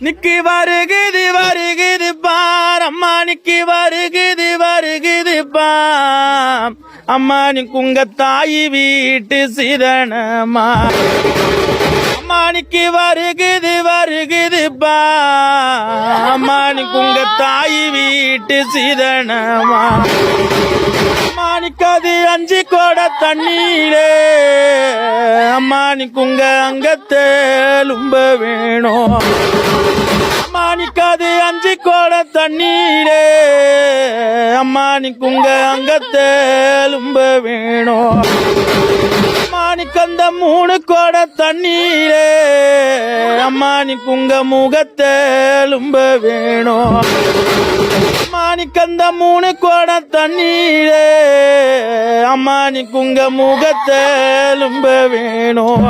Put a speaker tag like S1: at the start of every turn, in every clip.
S1: நிக்கி வருகுது வருகுது பார் அம்மா நிக்கி வருகுது பார் அம்மா நிக்கு உங்க தாய் வீட்டு சிதனமா அம்மா நிக்கி வருகுது பார் அம்மா நிக்கு உங்க தாய் வீட்டு சிதனமா அம்மா நிக்காது 5 கோட தண்ணீரே அம்மா நிக்கு உங்க அங்கத்தேலும்ப வேணும் அம்மா நிக்காது 5 கோட தண்ணீரே அம்மா நிக்கு உங்க அங்கத்தேலும்ப வேணும் அம்மா நிக்கு அந்த 3 கோட தண்ணீரே அம்மா நிக்கு உங்க முகத்தேலும்ப வேணும் அம்மா நிக்கு அந்த 3 கோட தண்ணீரே அம்மா நிக்கு உங்க முகத்தேலும்ப வேணும்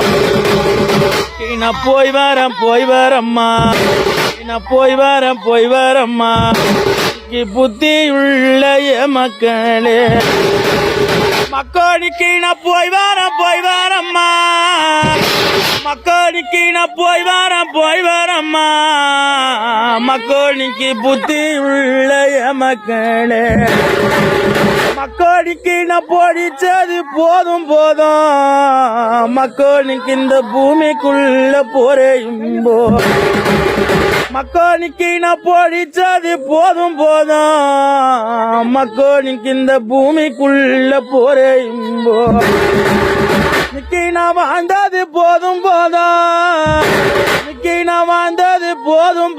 S1: நான் போய் வரம்மா நான் போய் வரம்மா புத்தியுள்ள மக்களே மக்களுக்கு நான் போய் வரம்மா மக்களுக்கு நான் போய் வரம்மா மக்களுக்கு புத்தியுள்ள மக்களே மக்களுக்கு நான் பொடிச்சது போதும் மக்களுக்கு இந்த பூமிக்குள்ள போறையும்போ மக்களுக்கு நான் பொடிச்சது போதும் மக்களுக்கு இந்த பூமிக்குள்ள போறையும்போ நிக்கி நான் வாழ்ந்தது போதும் நிக்கி நான் வாழ்ந்தது போதும்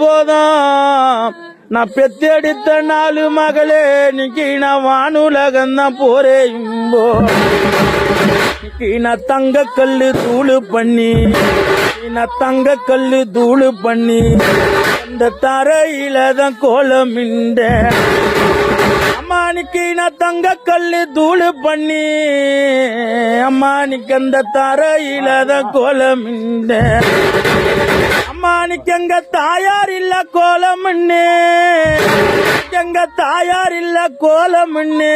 S1: நான் பெத்தெடுத்த 4 மகளே நிக்கி நான் வானுலகந்தான் போறேயும்போ நிக்கி நான் தங்க கல்லு தூளு பண்ணி நான் தங்க கல்லு தூளு பண்ணி அந்த தரையில தான் கோலமிண்ட அம்மா நிக்கி நான் தங்க கல்லு தூளு பண்ணி அம்மா நிக்கு அந்த தரையில தான் கோலமிண்ட அம்மா நிக்கு எங்க தாயார் இல்ல கோலமண்ணு எங்க தாயார் இல்ல கோலமண்ணு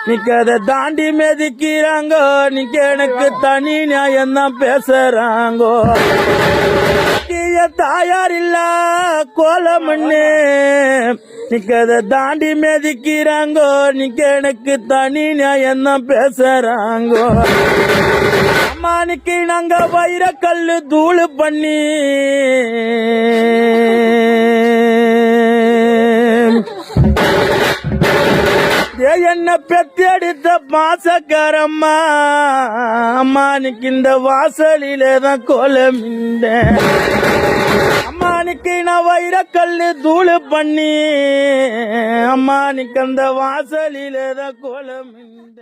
S1: நிக்க அதை தாண்டி மெதிக்கிறாங்க நிக்க எனக்கு தனி நியாயம் தான் பேசுறாங்கோ தாயார் இல்ல கோலமண்ணு நிக்க அதை தாண்டி மெதிக்கிறாங்கோ நிக்க எனக்கு தனி நியாயம் தான் பேசுறாங்கோ அம்மா நிக்கி நாங்க வைர கல்லு தூளு பண்ணி என்ன பெத்தெடுத்த பாசக்காரம்மா அம்மா நிக்கு இந்த வாசலிலே தான் கோலமிண்ட அம்மா நிக்கு நான் வைர கல்லு தூளு பண்ணி அம்மா நிக்கு அந்த வாசலிலே தான் கோலமிண்ட